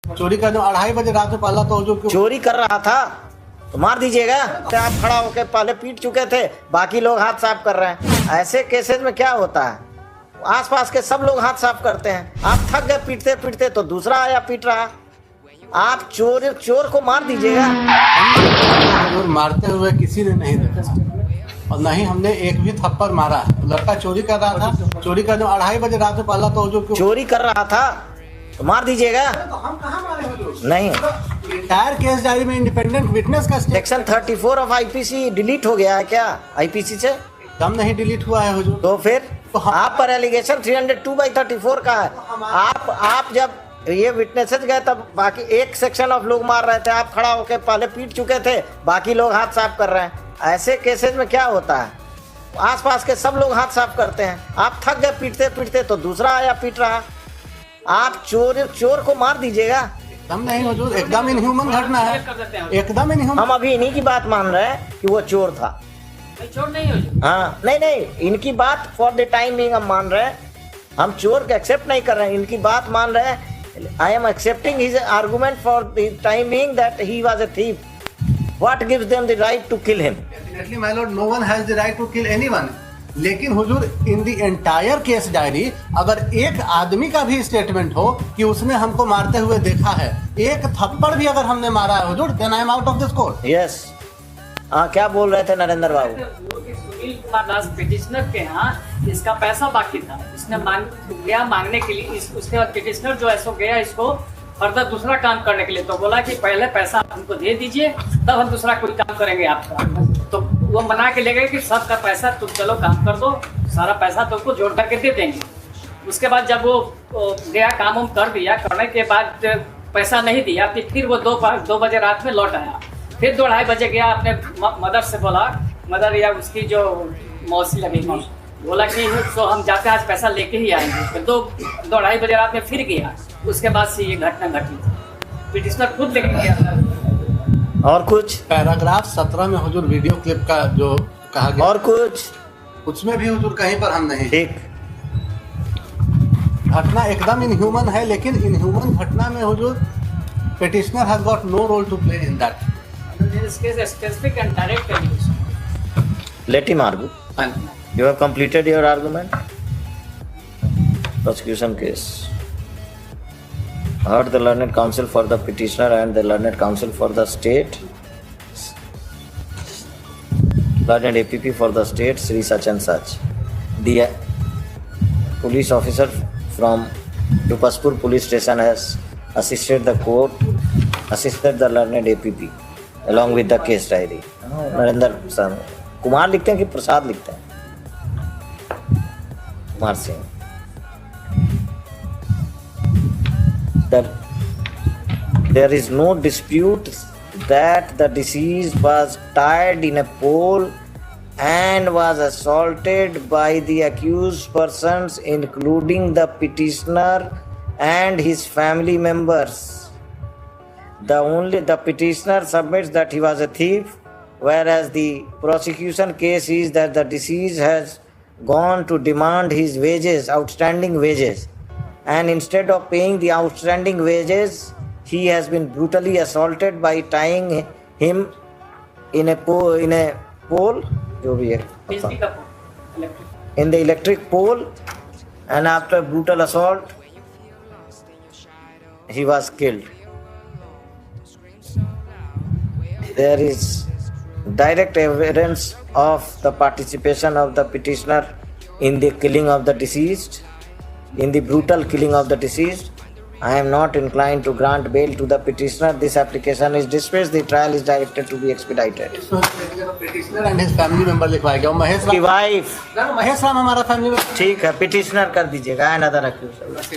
चोरी का जो 2:30 बजे रात में पहला तो जो चोरी कर रहा था तो मार दीजिएगा। तो आप खड़ा होकर पहले पीट चुके थे, बाकी लोग हाथ साफ कर रहे हैं। ऐसे केसेस में क्या होता है, आसपास के सब लोग हाथ साफ करते हैं। आप थक गए पीटते पीटते तो दूसरा आया पीट रहा। आप चोर को मार दीजिएगा। मारते हुए किसी ने नहीं देखा और न ही हमने एक भी थप्पड़ मारा। लड़का चोरी कर रहा था, चोरी का जो 2:30 बजे रात में पहला तो जो चोरी कर रहा था तो मार दीजिएगा। तो हम कहाँ मारे हुजूर? नहीं, एंटायर केस डायरी में इंडिपेंडेंट विटनेस का सेक्शन 34 ऑफ आईपीसी डिलीट हो गया है क्या आईपीसी से? दम नहीं डिलीट हुआ है हुजूर। तो फिर आप पर एलिगेशन 302/34 का है। आप जब ये विटनेसेस गए तब बाकी एक सेक्शन ऑफ लोग मार रहे थे, आप खड़ा होकर पहले पीट चुके थे, बाकी लोग हाथ साफ कर रहे हैं। ऐसे केसेस में क्या होता है, आसपास के सब लोग हाथ साफ करते हैं। आप थक गए पीटते पीटते तो दूसरा आया पीट रहा। आप चोर को मार दीजिएगा। एकदम नहीं हुजूर, एकदम इनह्यूमन घटना है, एकदम इनह्यूमन। हम अभी इन्हीं की बात मान रहे हैं कि वो चोर था। चोर नहीं हो। हाँ नहीं, इनकी बात फॉर द टाइम बिंग हम मान रहे हैं। हम चोर को एक्सेप्ट नहीं कर रहे हैं, इनकी बात मान रहे हैं। I am accepting his argument for the time being that he was a thief. What gives them the right to kill him? Definitely my lord, no one has the right to kill anyone. लेकिन हुजूर, in the entire case diary अगर एक आदमी का भी statement हो कि उसने हमको मारते हुए देखा है, एक थप्पड़ भी अगर हमने मारा है हुजूर, then I am out of this court. Yes. हाँ, क्या बोल रहे थे नरेंद्र बाबू? सुनील कुमार दास पिटिशनर के यहाँ इसका पैसा बाकी था, इसने गया मांगने के लिए। उसके बाद पिटिशनर जो है सो गया इसको फर्दर दूसरा काम करने के लिए, तो बोला कि पहले पैसा हमको दे दीजिए तब हम दूसरा कोई काम करेंगे आपका। तो वो मना के ले गए कि सबका पैसा तुम चलो काम कर दो, सारा पैसा तुमको जोड़ करके दे देंगे। उसके बाद जब वो गया काम हम कर दिया, करने के बाद पैसा नहीं दिया, फिर वो 2 बजे रात में लौट आया। फिर 2-2:30 बजे गया, अपने मदर से बोला, मदर या उसकी जो मौसी लगेगी, बोला कि तो हम जाते आज पैसा लेके ही आएंगे। फिर 2-2:30 बजे रात में फिर गया। उसके बाद से ये घटना घटी। पिटिशनर खुद लेके गया था। और कुछ पैराग्राफ 17 में हुजूर वीडियो क्लिप का जो कहा गया, और कुछ उसमें भी हुजूर कहीं पर हम नहीं। ठीक। घटना एकदम इनह्यूमन है, लेकिन इनह्यूमन घटना में हुजूर petitioner has got no role to play in that. This case is specific and direct allegation. Let him argue. You have completed your argument. Prosecution case. Heard the learned counsel for the petitioner and the learned counsel for the state. Learned APP for the state, Sri such and such. The police officer from Dupaspur police station has assisted the court, assisted the learned APP along with the case diary. Narendra sir Kumar लिखते हैं कि प्रसाद लिखते हैं? Kumar Singh. There is no dispute that the deceased was tied in a pole and was assaulted by the accused persons, including the petitioner and his family members. The petitioner submits that he was a thief, whereas the prosecution case is that the deceased has gone to demand his wages, outstanding wages, and instead of paying the outstanding wages, he has been brutally assaulted by tying him in a pole, जो भी है, in the electric pole, and after brutal assault, he was killed. There is direct evidence of the participation of the petitioner in the killing of the deceased, in the brutal killing of the deceased. I am not inclined to grant bail to the petitioner. This application is dismissed. The trial is directed to be expedited. petitioner and his family member लिखवाया गया। महेश की wife, Ram हमारा family में। ठीक है, petitioner कर दीजिएगा। another accused.